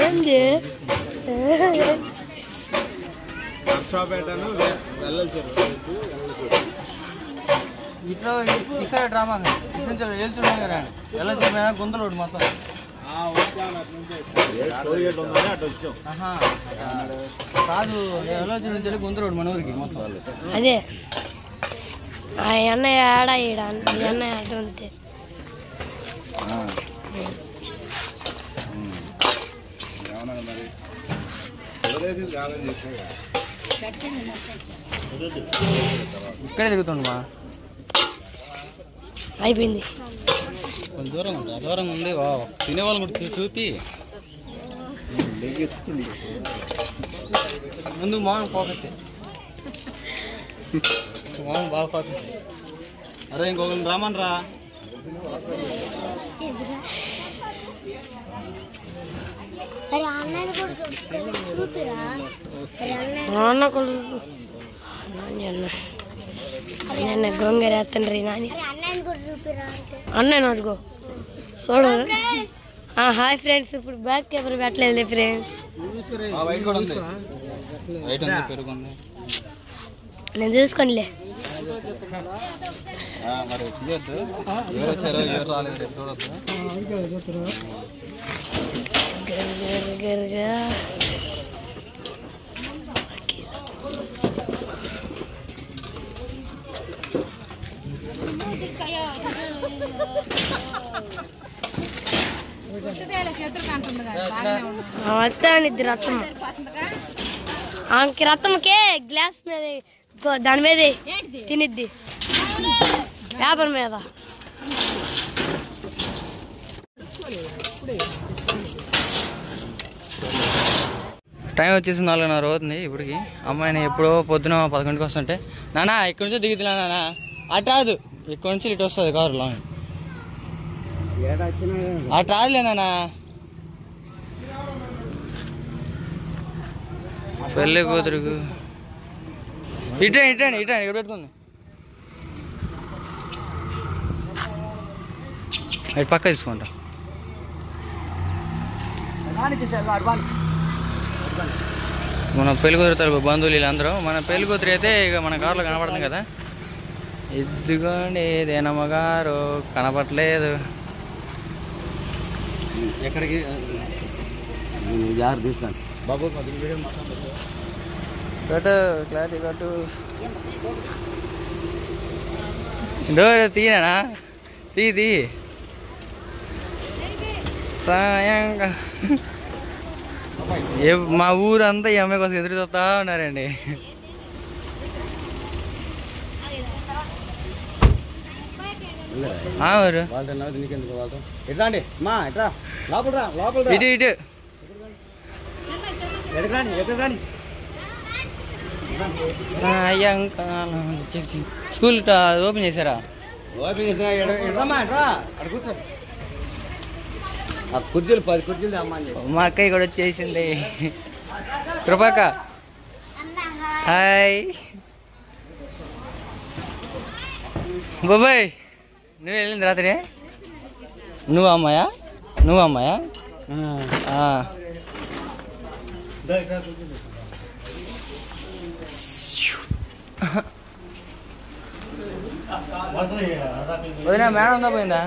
ఏంది ఇట్లా ఇక్కడ డ్రామా వెళ్తున్నాం కదా వెళ్ళొచ్చు గుంతలోడు మొత్తం కాదు వెళ్ళొచ్చు నుంచి గుంతలోడు మన ఊరికి మొత్తం అదే ఆ అన్నయ్య ఆడ ఈడ ఈ అన్నయ్య అటువంటి ఇక్కడే తిరుగుతుండమా అయిపోయింది కొంచెం దూరం ఉంటుంది దూరం ఉంది తినేవాళ్ళని కూడా చూపి ముందు మామూలు ఫోకస్ మామూలు బాగా ఫోకస్ అరే ఇంకొకరిని రామని రా అన్న గొంగర తండ్రి నాని అన్నయ్య అడుగో చూడు. హాయ్ ఫ్రెండ్స్, ఇప్పుడు బ్యాక్ కెమెరా పెట్టలేదు ఫ్రెండ్స్, నేను చూసుకోనిలే. వస్తానిద్ది రథం, ఆమెకి రథంకే గ్లాస్ మీద దాని మీద తినిద్ది పేపర్ మీద. టైం వచ్చేసి 4:30 అవుతుంది ఇప్పటికి. అమ్మాయిని ఎప్పుడో పొద్దున 11కి వస్తుంటే నానా ఇక్కడి నుంచి దిగుతున్నా నానా అటు రాదు, ఇక్కడ నుంచి ఇటు వస్తుంది కారు లాంగ్ అటు రాదులే నానా. పెళ్ళి కూతురుకు ఇటండి ఇటండి ఇటండి ఇక్కడ పెట్టుకుంది, ఇటు పక్క తీసుకుంటా. మన పెళ్లి కూతురు బంధువులు వీళ్ళందరూ, మన పెళ్లి కూతురు అయితే ఇక మన కారులో కనపడుతుంది కదా. ఇదిగోండి దేనమ్మగారు కనపడలేదు. ఎక్కడికి తీసుకోండి బాబు, కట్టు క్లారిటీ కట్టు. డోర్ తీయనా, తీ సాయంగా. మా ఊరంతా ఈ అమ్మాయి కోసం ఎదురు చూస్తా ఉన్నారండి. ఇటు ఇటు సాయంకాలం స్కూల్ ఓపెన్ చేశారా? కుర్చీలు 10 కుర్చీలు మా అక్కయ్య కూడా వచ్చేసింది. కృపాక హాయ్ బాబాయ్, నువ్వు వెళ్ళింది రాత్రి? నువ్వు అమ్మాయా? వదినా మేడం ఉందా పోయిందా?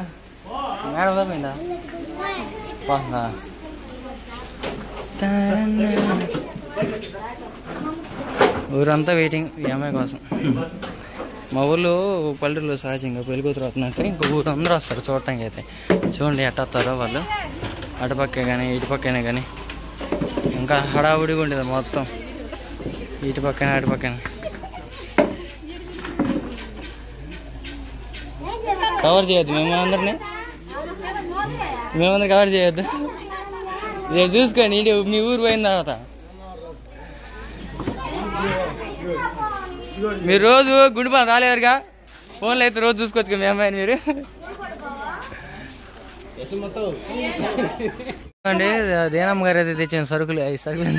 ఊరంతా వెయిటింగ్ ఈ అమ్మాయి కోసం. మా ఊళ్ళో పల్లెటూరులో సహజంగా పెళ్లి కూతురు వస్తున్నట్టు ఇంకో ఊరు అందరూ వస్తారు చూడటానికి. అయితే చూడండి ఎట్ట వస్తారో వాళ్ళు, అటుపక్కే కానీ ఇటుపక్కనే కానీ. ఇంకా హడావుడిగా ఉండేది మొత్తం, ఇటు పక్కన అటు పక్కన. కవర్ చేయొద్దు మేమందరినీ కవర్ చేయొద్దు. నేను చూసుకోండి ఇటు మీ ఊరు పోయిన తర్వాత. మీరు రోజు గుండెపాలు రాలేరుగా, ఫోన్లో అయితే రోజు చూసుకోవచ్చు మీ అమ్మాయిని మీరు. అండి దేనమ్మ గారు అయితే తెచ్చిన సరుకులు, అవి సరుకులు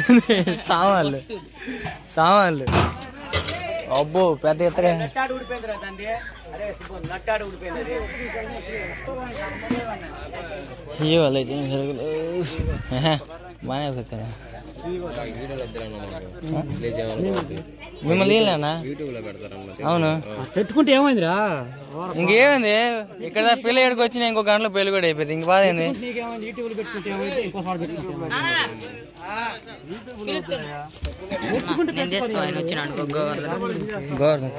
సామాన్లు అబ్బో పెద్ద ఎత్తగా. ఇవి వాళ్ళు అయితే సరుకులు బాగానే పోతారా మిమ్మల్ని వీళ్ళనా అవును పెట్టుకుంటే ఏమైందిరా ఇంకేమైంది ఇక్కడ పెళ్లి ఏడుకు వచ్చి ఇంకో గంటలో పెళ్లి కూడా అయిపోయింది ఇంక బాధ ఏంది గవర్నమెంట్